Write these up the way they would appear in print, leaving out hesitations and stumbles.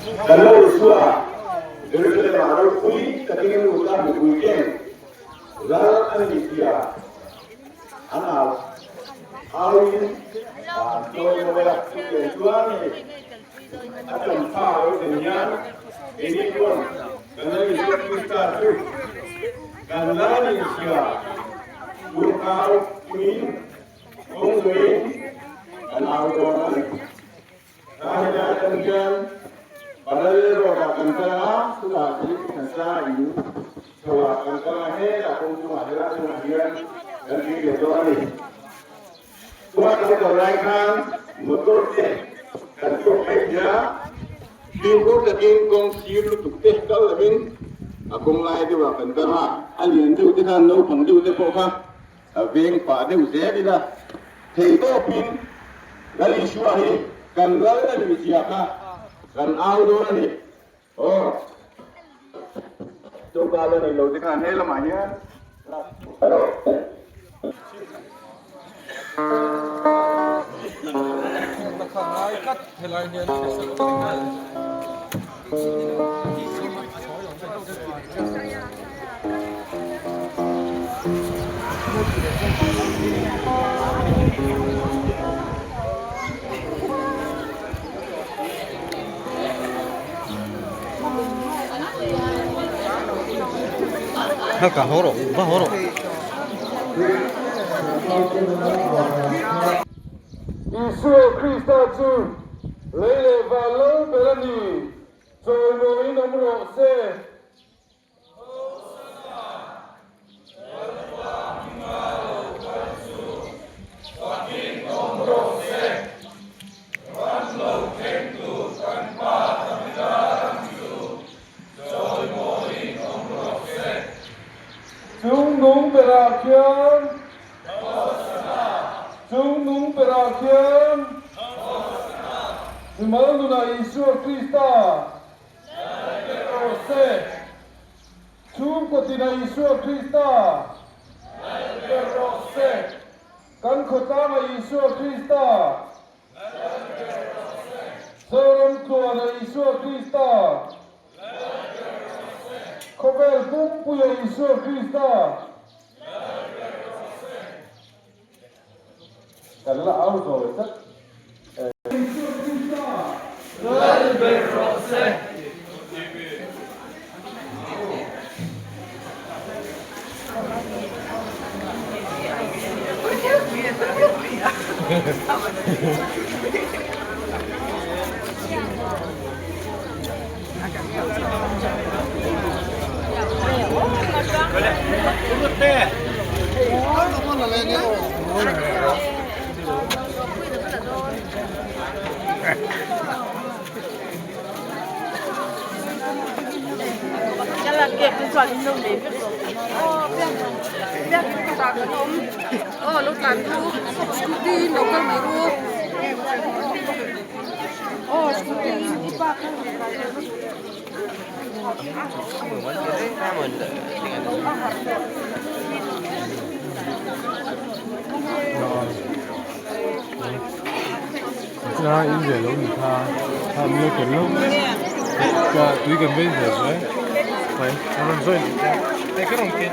Kalau Yeshua dari Arab kui ketika udah weekend, lalu ada dia, anak, awin, kalau mereka Yeshua ni akan tahu dengan ini pun, karena Yeshua kita tu, karena Yeshua, bukan kui, mungkin, dan awal Raja Tenggan, padahal roda kantara sudah jadi kantara ini, bahwa kantara ini aku cuma hadiran dan di doa ini. Tuhan kita beraikan motor dan kerja, tinggal dengan kongsi untuk tekal lebih, aku mulai di waktu kantara, alien itu kita nak pandu itu pokok, abang pada usia kita, tepopin dari Yeshua kan rada di siapa kan audo ni oh tu kalau ni lo dekat ni lamanya nak ngai kat helai ni Haka horo, ba horo. Yesus Kristus tu, lele valor berani, jono nomor se. Jungnung berakhir, Jumaluna Yesus Kristus, Rose, Jumkotina Yesus Kristus, Rose, Kan Kotama Yesus Kristus, Sorom Tuana Yesus Kristus, Kobel Bumpuya Yesus Kristus. Karena auto itu, ghép cái trò linh lung đến biết cái trò cái nôm lúc làm thu đi nấu cơm mấy đu đi ba cái ra in về lâu thì tha mua cái lâu và túi gần bên rồi đấy phải nó làm rơi đây cái đồng tiền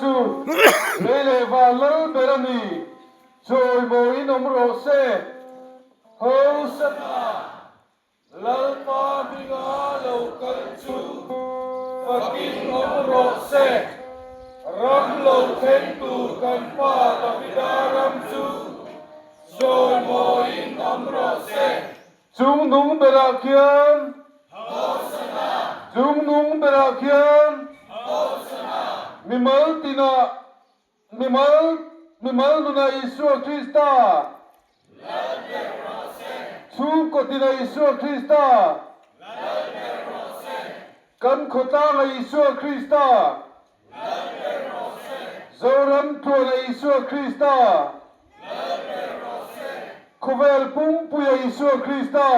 Chu lele va lơ berani rồi mồi nông rộ xe hô sana lơ pa binga lâu cân chu và kinh nông rộ xe ram lâu thêm tu cần pa và vida ram chu rồi mồi nông rộ xe chung nung berakian chung nung berakian Mimal nuna Yeshua Krista. Chung ko tina Yeshua Krista. Kan khota na Yeshua Krista. Zoram tu na Yeshua Krista. Kuvel pum puya Yeshua Krista.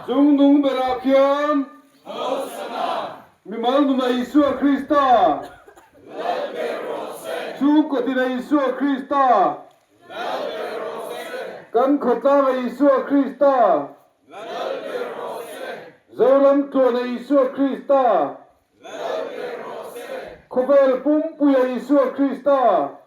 Chung nung berakian Mimal nuna Yeshua Krista Chung ko tina Yeshua Krista Kan khota na Yeshua Krista Zoram tu na Yeshua Krista Kuvel pum puya Yeshua Krista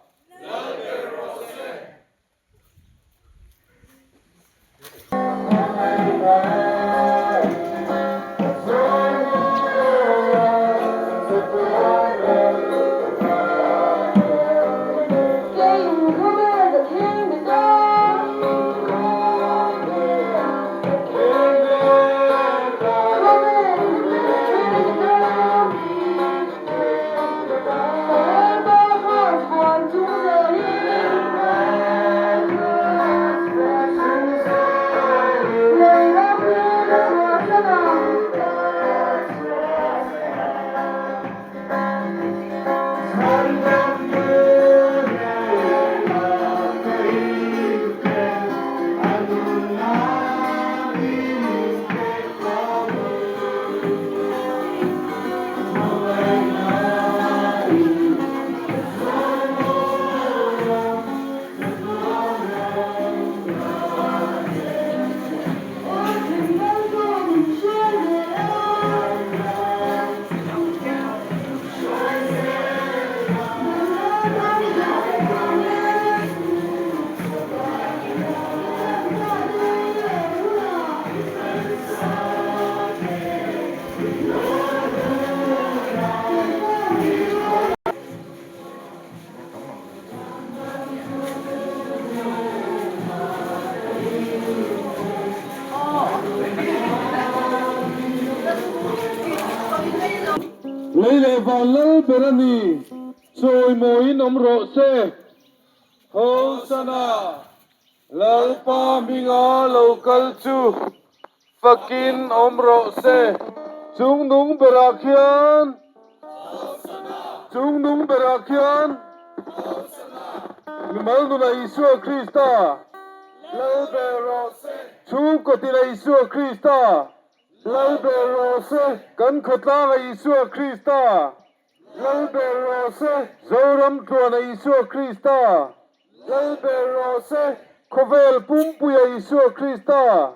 Lele valal berani Soy moi nom ro se Hosana Lalpa minga local chu Fakin omro se Chung nung berakian Chung nung berakian Mimal nuna Yeshua Krista Chung ko tila Isu Krista. Kan khotla Isu Krista. Zoram tuana Isu Krista. Kovel pumpuya Isu Krista.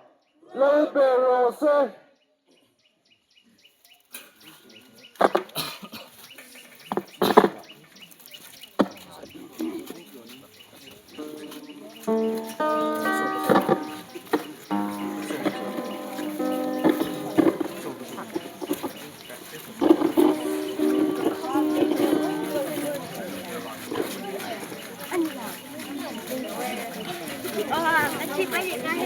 Anh chị bay điện ngay.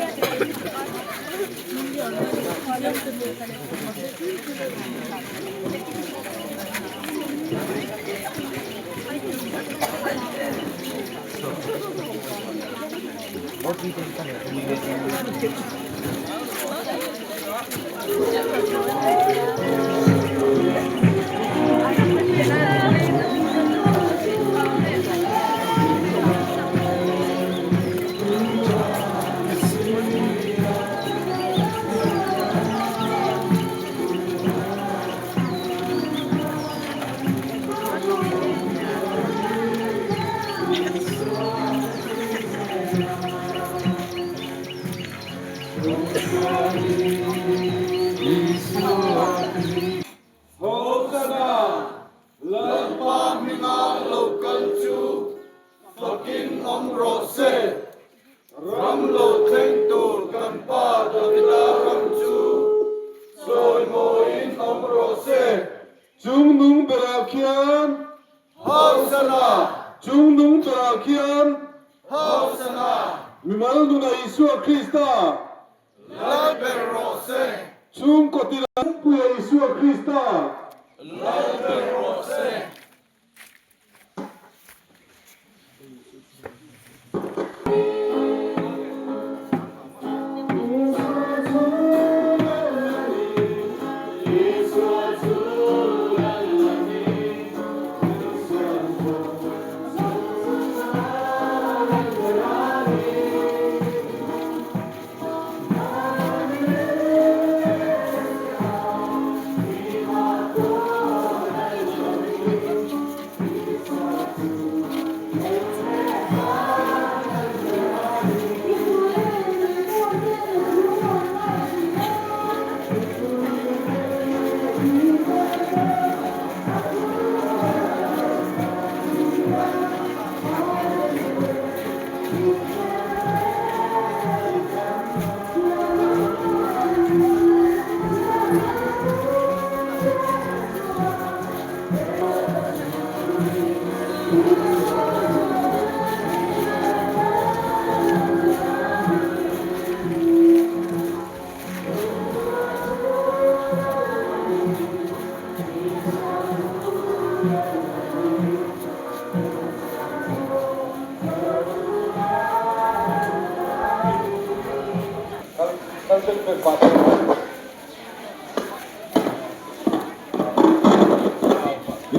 Chung nung berakian Hausana. Chung nung berakian Hausana. Mimal nuna Isu Krista. Lalberose. Chung kotila puya Isu Krista. Lalberose.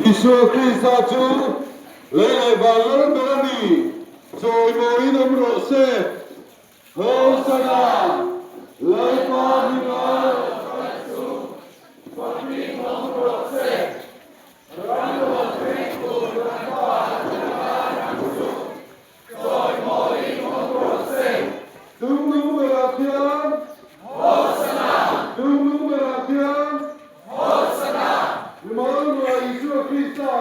Isu Krista chu lele valor berani joy moi namro se Hosanna laipa himal chu pati namro se rano kriko rapa chu joy moi namro se tumnu berakian Hosanna tumnu berakian Hosanna Mimal Isu Krista.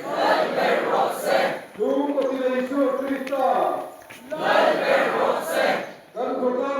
Lalberose. Tum kotila Isu Krista. Lalberose. Kan kota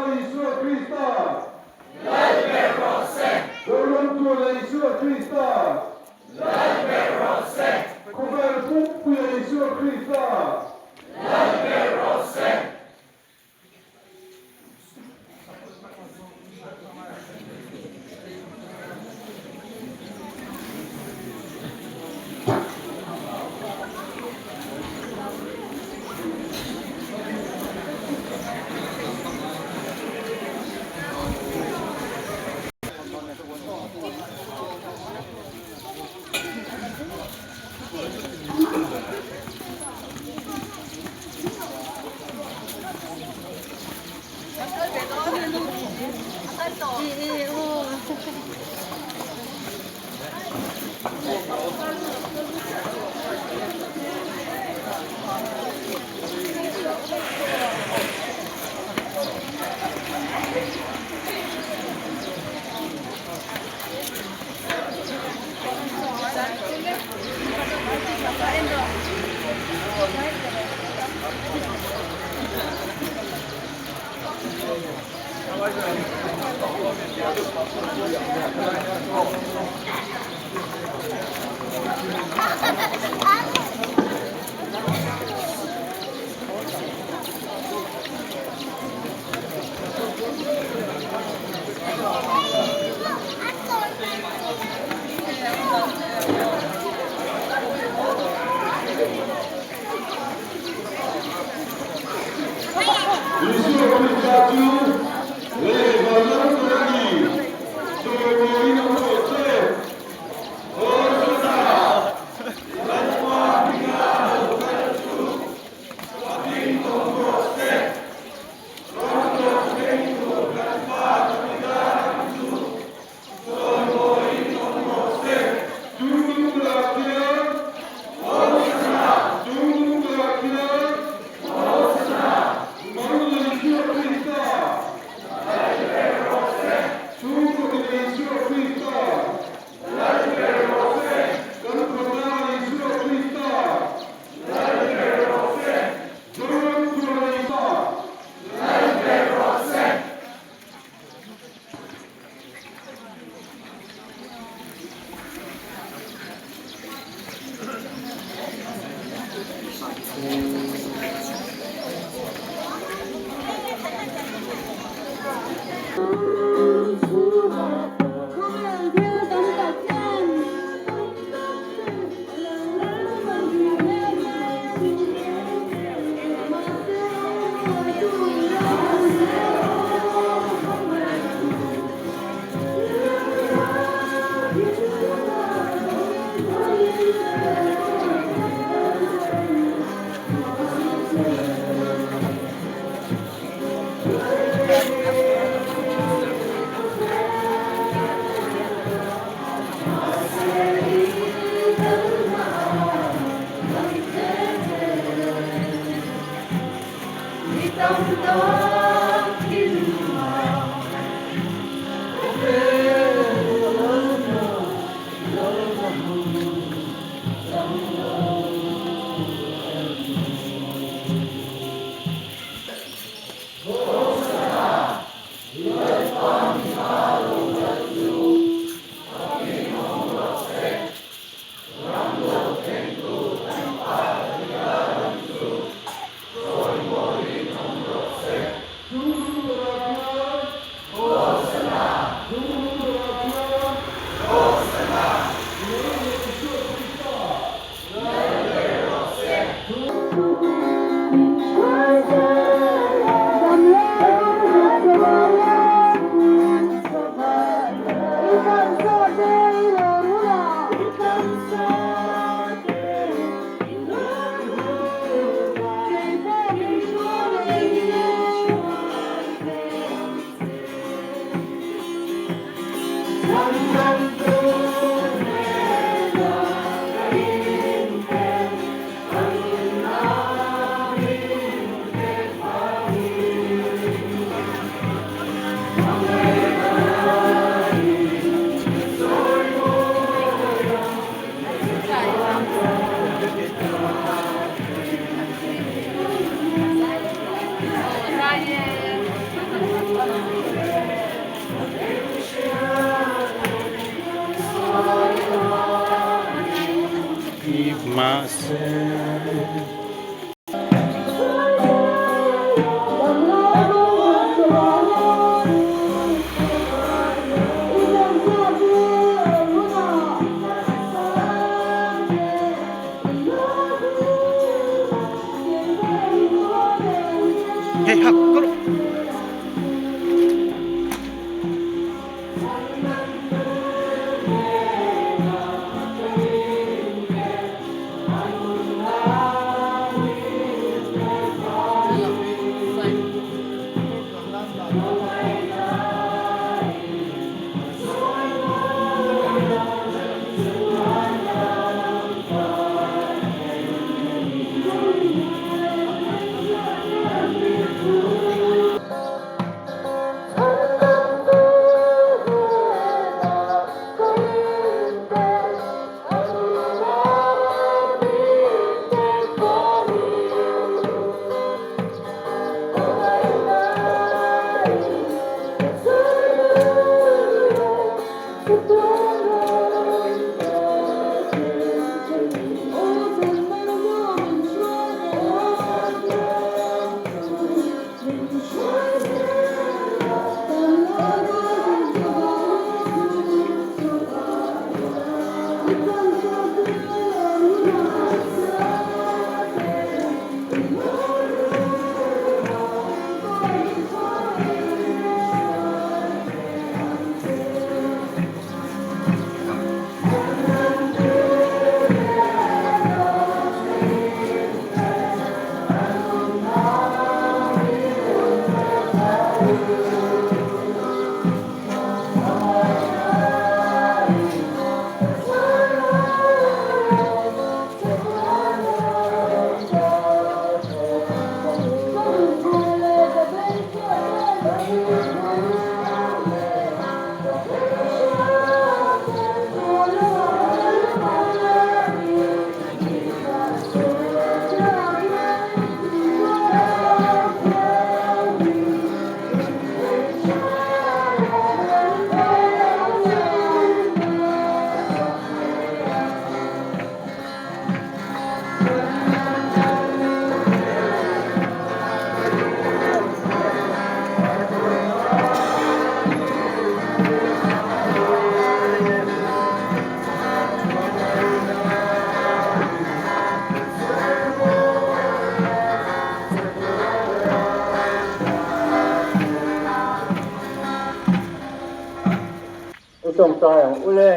song sayang ule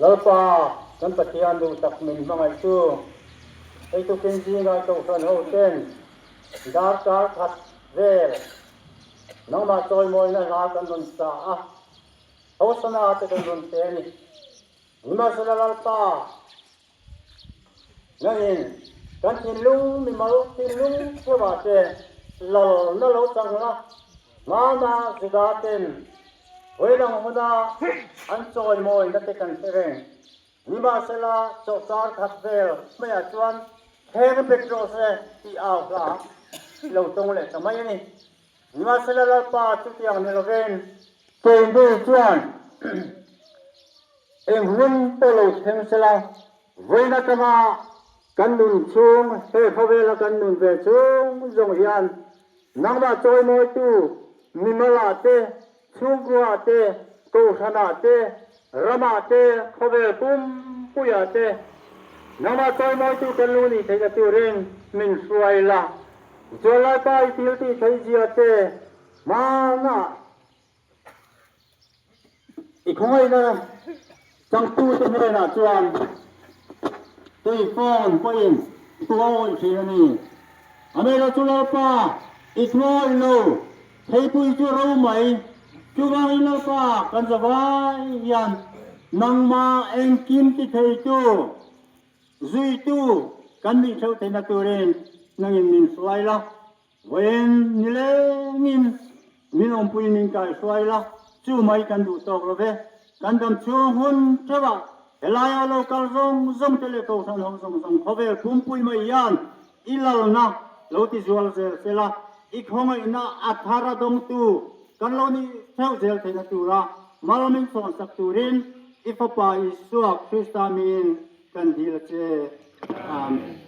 lalpa kan patian du tak min mangai tu ei tu ken ji ga to san ho ten dar ka khat ver nang ma choi moi na ga kan dun sa a ho sana te kan dun te ni ma sala lalpa nangin kan tin lung mi mau tin lung ko ba te lal na lo chang na ma na sigaten Welang muna ang soy mo na tekan sereng. Lima sila sokar katvel maya chuan heng petro se ti aw la lo tong le samay ni. Lima sila la pa tutiang nilogen kendo chuan eng hun polo theng sila weina kama kanun chung he phawela kanun ve chung jong hian nangma choy mo tu mimala te Sungguate, Kosanate, Ramate, Kovel Pum, Puyate, Nama Toy Motu Kaluni, take a turin, Min Suaila, Jolata, Tilti, Tajiate, Mana Ikoina, Santu Temena, Tuan, Phone, Point, Tuan, Chirani, Amela Tulapa, Ikmol no, Tapu Romai. Chuang ina pa kan zawai yan nangma engkim ti thei tu zui tu kan mi thau te na turen nangin min swaila wen nile min om pui nin kai swaila chu mai kan du tok lo ve kan dam chu hun thewa elaya lo kal zong tele ko san hong song khove pum pui mai yan ilal na lo ti zual se la ik honga ina athara dong tu kan lo ni theo zel the na tura malamin son sak turin ifapa isuak kristamin kan dil che amen